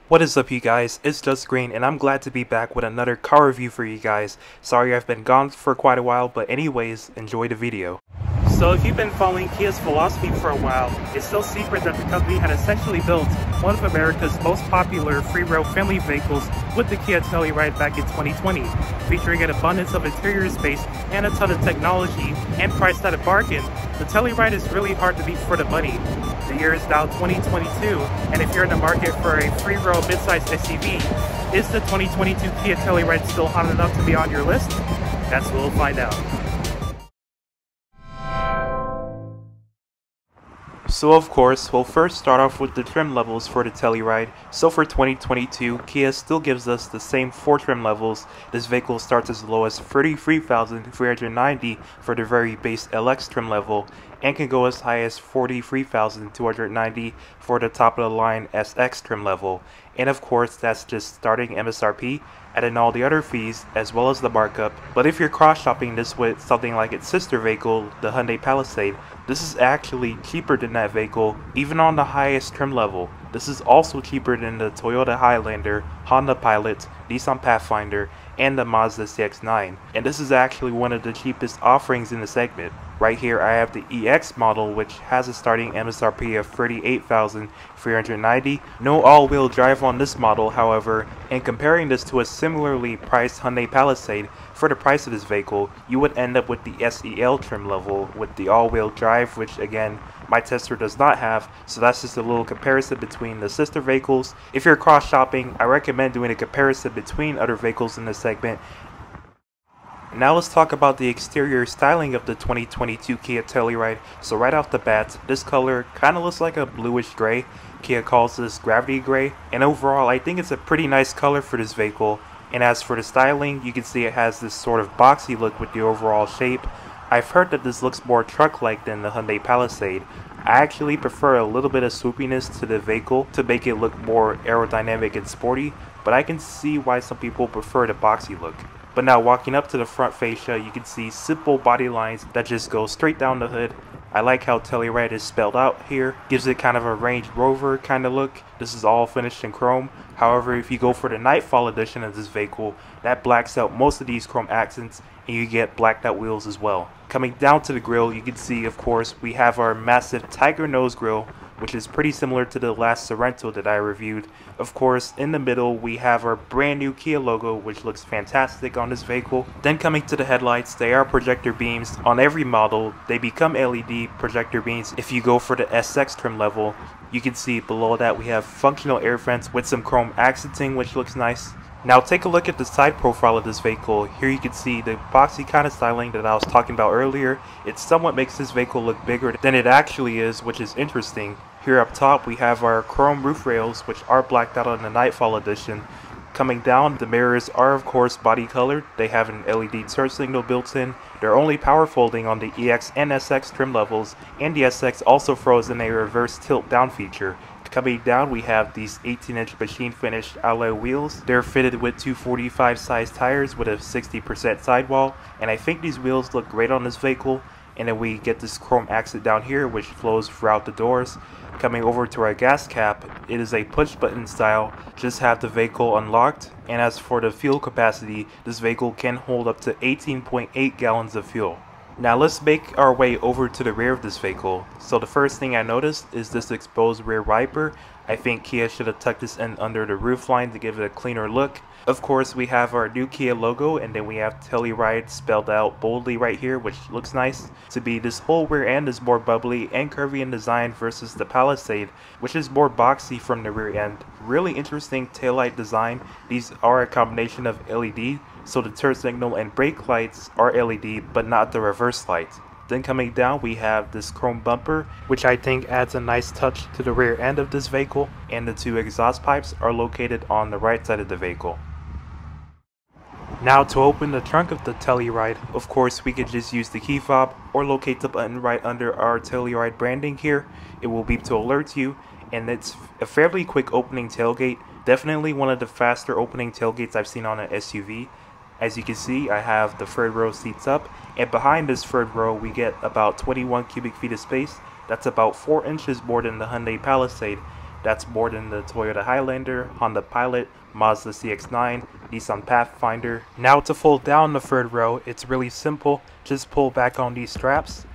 What is up, you guys? It's Just Green, and I'm glad to be back with another car review for you guys. Sorry I've been gone for quite a while, but anyways, enjoy the video. So if you've been following Kia's philosophy for a while, it's no secret that the company had essentially built one of America's most popular three-row family vehicles with the Kia Telluride back in 2020, featuring an abundance of interior space and a ton of technology, and priced at a bargain. The Telluride is really hard to beat for the money. The year is now 2022, and if you're in the market for a three-row midsize SUV, is the 2022 Kia Telluride still hot enough to be on your list? That's what we'll find out. So of course, we'll first start off with the trim levels for the Telluride. So for 2022, Kia still gives us the same 4 trim levels. This vehicle starts as low as $33,390 for the very base LX trim level, and can go as high as $43,290 for the top of the line SX trim level. And of course, that's just starting MSRP, adding all the other fees as well as the markup. But if you're cross-shopping this with something like its sister vehicle, the Hyundai Palisade, this is actually cheaper than that vehicle, even on the highest trim level. This is also cheaper than the Toyota Highlander, Honda Pilot, Nissan Pathfinder, and the Mazda CX-9. And this is actually one of the cheapest offerings in the segment. Right here I have the EX model, which has a starting MSRP of $38,390. No all-wheel drive on this model, however, and comparing this to a similarly priced Hyundai Palisade, for the price of this vehicle, you would end up with the SEL trim level with the all-wheel drive, which again, my tester does not have, so that's just a little comparison between the sister vehicles. If you're cross-shopping, I recommend doing a comparison between other vehicles in this segment. Now let's talk about the exterior styling of the 2022 Kia Telluride. So right off the bat, this color kind of looks like a bluish gray. Kia calls this gravity gray, and overall I think it's a pretty nice color for this vehicle. And as for the styling, you can see it has this sort of boxy look with the overall shape. I've heard that this looks more truck-like than the Hyundai Palisade. I actually prefer a little bit of swoopiness to the vehicle to make it look more aerodynamic and sporty, but I can see why some people prefer the boxy look. But now walking up to the front fascia, you can see simple body lines that just go straight down the hood. I like how Telluride is spelled out here, gives it kind of a Range Rover kind of look. This is all finished in chrome. However, if you go for the Nightfall edition of this vehicle, that blacks out most of these chrome accents, and you get blacked out wheels as well. Coming down to the grille, you can see, of course, we have our massive Tiger nose grille, which is pretty similar to the last Sorento that I reviewed. Of course, in the middle we have our brand new Kia logo, which looks fantastic on this vehicle. Then coming to the headlights, they are projector beams. On every model, they become LED projector beams if you go for the SX trim level. You can see below that we have functional air vents with some chrome accenting, which looks nice. Now take a look at the side profile of this vehicle. Here you can see the boxy kind of styling that I was talking about earlier. It somewhat makes this vehicle look bigger than it actually is, which is interesting. Here up top we have our chrome roof rails, which are blacked out on the Nightfall edition. Coming down, the mirrors are of course body colored. They have an LED turn signal built in. They're only power folding on the EX and SX trim levels, and the SX also throws in a reverse tilt down feature. Coming down, we have these 18-inch machine finished alloy wheels. They're fitted with 245 size tires with a 60% sidewall, and I think these wheels look great on this vehicle. And then we get this chrome accent down here, which flows throughout the doors. Coming over to our gas cap, it is a push button style. Just have the vehicle unlocked. And as for the fuel capacity, this vehicle can hold up to 18.8 gallons of fuel. Now let's make our way over to the rear of this vehicle. So the first thing I noticed is this exposed rear wiper. I think Kia should have tucked this in under the roofline to give it a cleaner look. Of course, we have our new Kia logo, and then we have Telluride spelled out boldly right here, which looks nice. To be, this whole rear end is more bubbly and curvy in design versus the Palisade, which is more boxy from the rear end. Really interesting taillight design. These are a combination of LED, so the turn signal and brake lights are LED, but not the reverse lights. Then coming down, we have this chrome bumper, which I think adds a nice touch to the rear end of this vehicle, and the 2 exhaust pipes are located on the right side of the vehicle. Now to open the trunk of the Telluride, of course we could just use the key fob or locate the button right under our Telluride branding here. It will beep to alert you, and it's a fairly quick opening tailgate. Definitely one of the faster opening tailgates I've seen on an SUV. As you can see, I have the third row seats up, and behind this third row we get about 21 cubic feet of space. That's about 4 inches more than the Hyundai Palisade. That's more than the Toyota Highlander, Honda Pilot, Mazda CX-9, Nissan Pathfinder. Now to fold down the third row, it's really simple. Just pull back on these straps.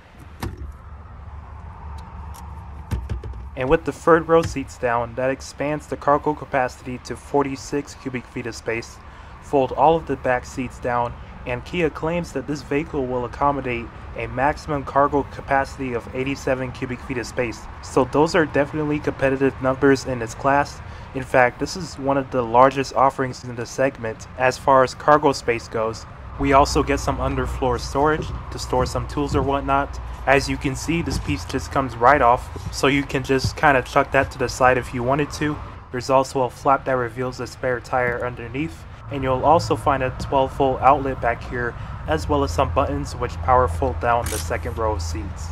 And with the third row seats down, that expands the cargo capacity to 46 cubic feet of space. Fold all of the back seats down, and Kia claims that this vehicle will accommodate a maximum cargo capacity of 87 cubic feet of space. So those are definitely competitive numbers in its class. In fact, this is one of the largest offerings in the segment as far as cargo space goes. We also get some underfloor storage to store some tools or whatnot. As you can see, this piece just comes right off, so you can just kind of chuck that to the side if you wanted to. There's also a flap that reveals a spare tire underneath, and you'll also find a 12-volt outlet back here, as well as some buttons which power fold down the second row of seats.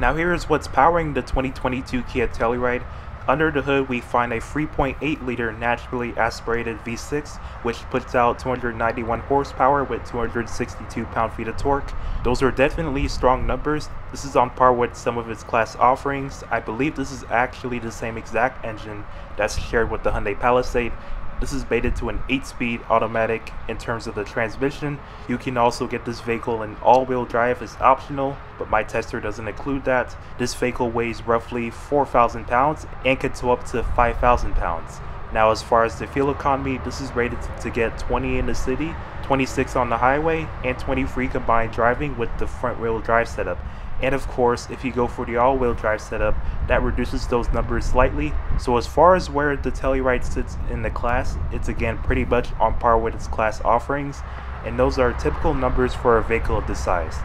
Now here is what's powering the 2022 Kia Telluride. Under the hood we find a 3.8 liter naturally aspirated V6 which puts out 291 horsepower with 262 pound-feet of torque. Those are definitely strong numbers. This is on par with some of its class offerings. I believe this is actually the same exact engine that's shared with the Hyundai Palisade. This is mated to an 8-speed automatic. In terms of the transmission, you can also get this vehicle in all-wheel drive as optional, but my tester doesn't include that. This vehicle weighs roughly 4,000 pounds and can tow up to 5,000 pounds. Now as far as the fuel economy, this is rated to get 20 in the city, 26 on the highway, and 20 free combined driving with the front-wheel drive setup. And of course, if you go for the all-wheel drive setup, that reduces those numbers slightly. So as far as where the Telluride sits in the class, it's again pretty much on par with its class offerings, and those are typical numbers for a vehicle of this size.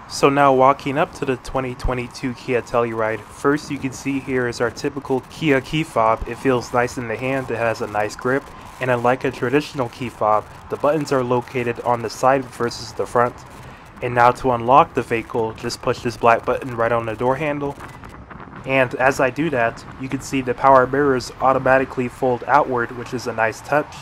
So now walking up to the 2022 Kia Telluride, first you can see here is our typical Kia key fob. It feels nice in the hand, it has a nice grip, and unlike a traditional key fob, the buttons are located on the side versus the front. And now to unlock the vehicle, just push this black button right on the door handle. And as I do that, you can see the power mirrors automatically fold outward, which is a nice touch.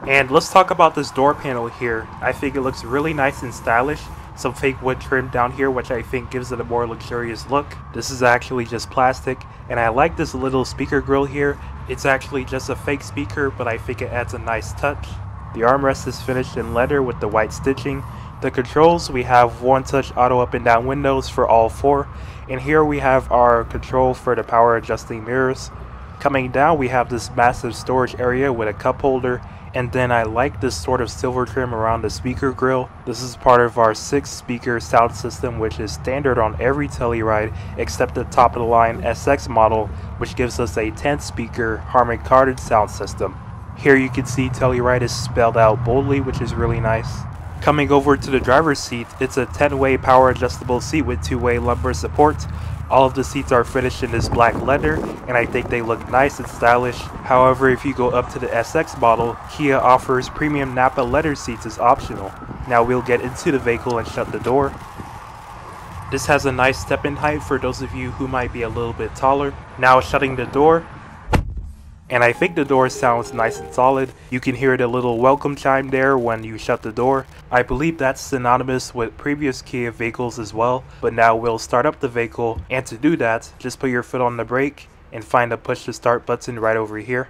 And let's talk about this door panel here. I think it looks really nice and stylish. Some fake wood trim down here, which I think gives it a more luxurious look. This is actually just plastic, and I like this little speaker grill here. It's actually just a fake speaker, but I think it adds a nice touch. The armrest is finished in leather with the white stitching. The controls, we have one-touch auto up and down windows for all four, and here we have our control for the power adjusting mirrors. Coming down we have this massive storage area with a cup holder, and then I like this sort of silver trim around the speaker grill. This is part of our 6-speaker sound system, which is standard on every Telluride except the top of the line SX model, which gives us a 10-speaker Harman Kardon sound system. Here you can see Telluride is spelled out boldly, which is really nice. Coming over to the driver's seat, it's a 10-way power adjustable seat with 2-way lumbar support. All of the seats are finished in this black leather, and I think they look nice and stylish. However, if you go up to the SX model, Kia offers premium Nappa leather seats as optional. Now we'll get into the vehicle and shut the door. This has a nice step-in height for those of you who might be a little bit taller. Now shutting the door. And I think the door sounds nice and solid. You can hear the little welcome chime there when you shut the door. I believe that's synonymous with previous Kia vehicles as well. But now we'll start up the vehicle, and to do that, just put your foot on the brake and find the push to start button right over here.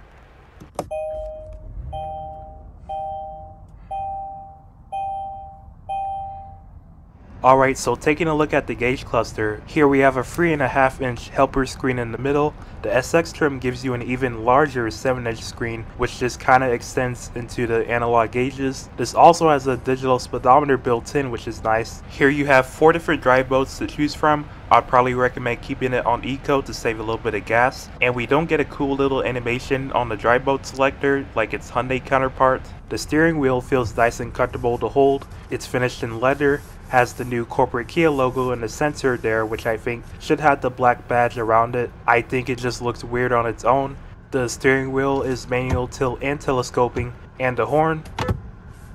Alright, so taking a look at the gauge cluster, here we have a 3.5-inch helper screen in the middle. The SX trim gives you an even larger 7-inch screen, which just kind of extends into the analog gauges. This also has a digital speedometer built in, which is nice. Here you have 4 different drive modes to choose from. I'd probably recommend keeping it on Eco to save a little bit of gas. And we don't get a cool little animation on the drive mode selector like its Hyundai counterpart. The steering wheel feels nice and comfortable to hold. It's finished in leather, has the new corporate Kia logo in the center there, which I think should have the black badge around it. I think it just looks weird on its own. The steering wheel is manual tilt and telescoping, and the horn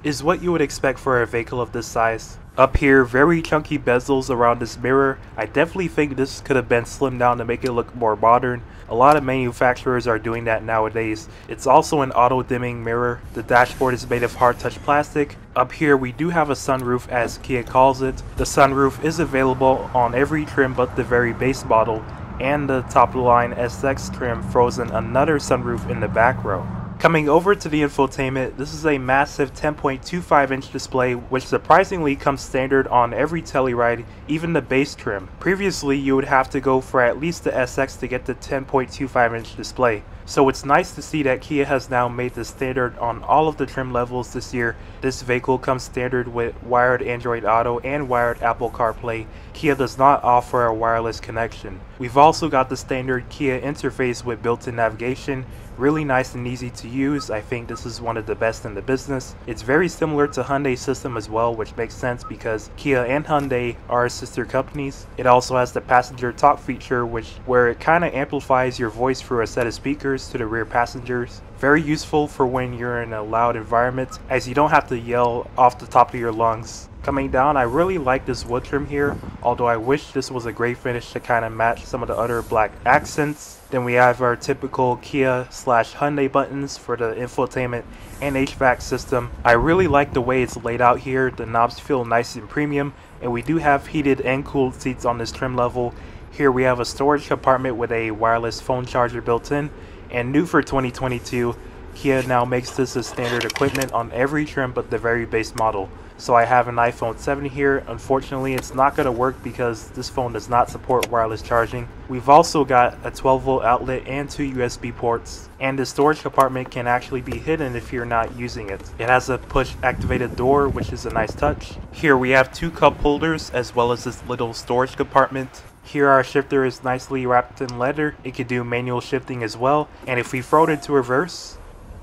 is what you would expect for a vehicle of this size. Up here, very chunky bezels around this mirror. I definitely think this could have been slimmed down to make it look more modern. A lot of manufacturers are doing that nowadays. It's also an auto-dimming mirror. The dashboard is made of hard-touch plastic. Up here we do have a sunroof, as Kia calls it. The sunroof is available on every trim but the very base model, and the top-of-the-line SX trim throws in another sunroof in the back row. Coming over to the infotainment, this is a massive 10.25 inch display which surprisingly comes standard on every Telluride, even the base trim. Previously you would have to go for at least the SX to get the 10.25 inch display. So it's nice to see that Kia has now made the standard on all of the trim levels this year. This vehicle comes standard with wired Android Auto and wired Apple CarPlay. Kia does not offer a wireless connection. We've also got the standard Kia interface with built-in navigation. Really nice and easy to use. I think this is one of the best in the business. It's very similar to Hyundai's system as well, which makes sense because Kia and Hyundai are sister companies. It also has the passenger talk feature, where it kind of amplifies your voice through a set of speakers to the rear passengers. Very useful for when you're in a loud environment, as you don't have to yell off the top of your lungs. Coming down, I really like this wood trim here, although I wish this was a gray finish to kind of match some of the other black accents. Then we have our typical Kia/Hyundai buttons for the infotainment and HVAC system. I really like the way it's laid out here. The knobs feel nice and premium, and we do have heated and cooled seats on this trim level. Here we have a storage compartment with a wireless phone charger built in, and new for 2022, Kia now makes this as standard equipment on every trim but the very base model. So I have an iPhone 7 here. Unfortunately, it's not going to work because this phone does not support wireless charging. We've also got a 12-volt outlet and 2 USB ports, and the storage compartment can actually be hidden if you're not using it. It has a push activated door, which is a nice touch. Here we have 2 cup holders as well as this little storage compartment. Here our shifter is nicely wrapped in leather. It can do manual shifting as well, and if we throw it into reverse,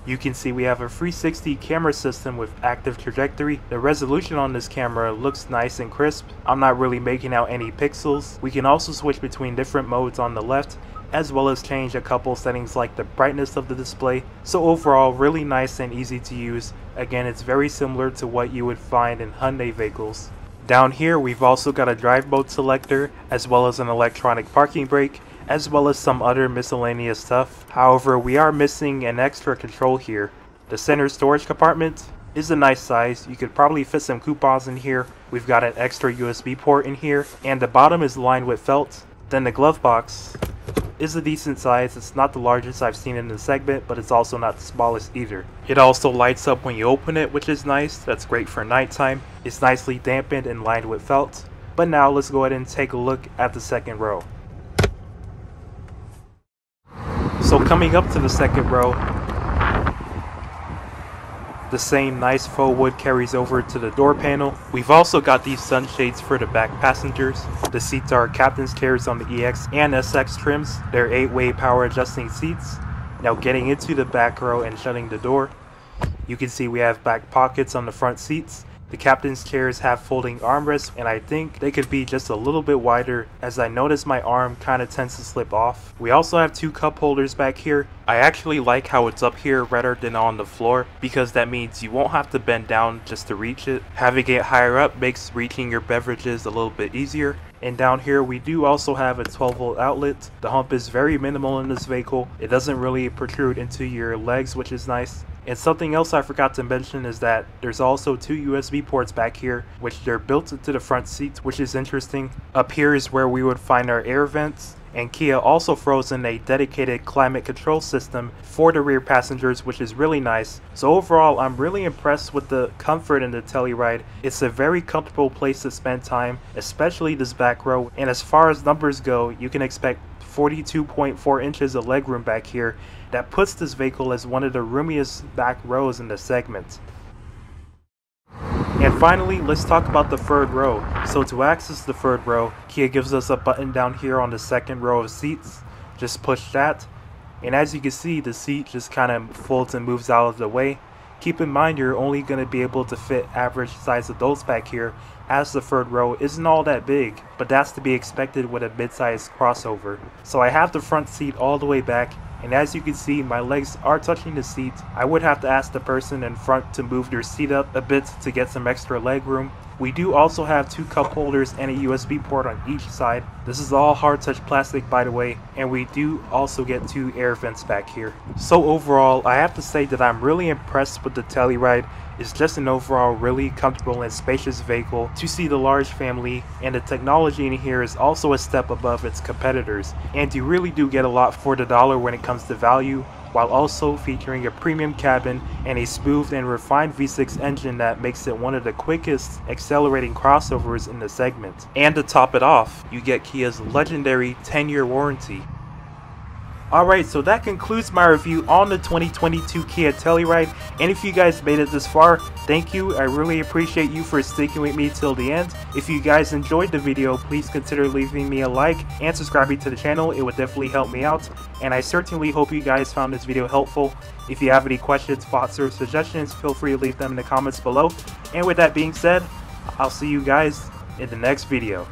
you can see we have a 360 camera system with active trajectory. The resolution on this camera looks nice and crisp. I'm not really making out any pixels. We can also switch between different modes on the left, as well as change a couple settings like the brightness of the display. So overall, really nice and easy to use. Again, it's very similar to what you would find in Hyundai vehicles. Down here we've also got a drive mode selector, as well as an electronic parking brake, as well as some other miscellaneous stuff. However, we are missing an extra control here. The center storage compartment is a nice size. You could probably fit some coupons in here. We've got an extra USB port in here, and the bottom is lined with felt. Then the glove box is a decent size. It's not the largest I've seen in the segment, but it's also not the smallest either. It also lights up when you open it, which is nice. That's great for nighttime. It's nicely dampened and lined with felt. But now let's go ahead and take a look at the second row. So coming up to the second row, the same nice faux wood carries over to the door panel. We've also got these sunshades for the back passengers. The seats are captain's chairs on the EX and SX trims. They're 8-way power adjusting seats. Now getting into the back row and shutting the door, you can see we have back pockets on the front seats. The captain's chairs have folding armrests, and I think they could be just a little bit wider, as I notice my arm kind of tends to slip off. We also have 2 cup holders back here. I actually like how it's up here rather than on the floor, because that means you won't have to bend down just to reach it. Having it higher up makes reaching your beverages a little bit easier. And down here we do also have a 12-volt outlet. The hump is very minimal in this vehicle. It doesn't really protrude into your legs, which is nice. And something else I forgot to mention is that there's also 2 USB ports back here, which they're built into the front seats, which is interesting. Up here is where we would find our air vents, and Kia also throws in a dedicated climate control system for the rear passengers, which is really nice. So overall, I'm really impressed with the comfort in the Telluride. It's a very comfortable place to spend time, especially this back row. And as far as numbers go, you can expect 42.4 inches of legroom back here. That puts this vehicle as one of the roomiest back rows in the segment. And finally, let's talk about the third row. So to access the third row, Kia gives us a button down here on the second row of seats. Just push that, and as you can see, the seat just kind of folds and moves out of the way. Keep in mind you're only going to be able to fit average size adults back here, as the third row isn't all that big, but that's to be expected with a mid-sized crossover. So I have the front seat all the way back, and as you can see, my legs are touching the seat. I would have to ask the person in front to move their seat up a bit to get some extra leg room. We do also have 2 cup holders and a USB port on each side. This is all hard touch plastic, by the way, and we do also get 2 air vents back here. So overall, I have to say that I'm really impressed with the Telluride. It's just an overall really comfortable and spacious vehicle to see the large family, and the technology in here is also a step above its competitors, and you really do get a lot for the dollar when it comes to value, while also featuring a premium cabin and a smooth and refined V6 engine that makes it one of the quickest accelerating crossovers in the segment. And to top it off, you get Kia's legendary 10-year warranty. Alright, so that concludes my review on the 2022 Kia Telluride, and if you guys made it this far, thank you. I really appreciate you for sticking with me till the end. If you guys enjoyed the video, please consider leaving me a like and subscribing to the channel. It would definitely help me out, and I certainly hope you guys found this video helpful. If you have any questions, thoughts, or suggestions, feel free to leave them in the comments below. And with that being said, I'll see you guys in the next video.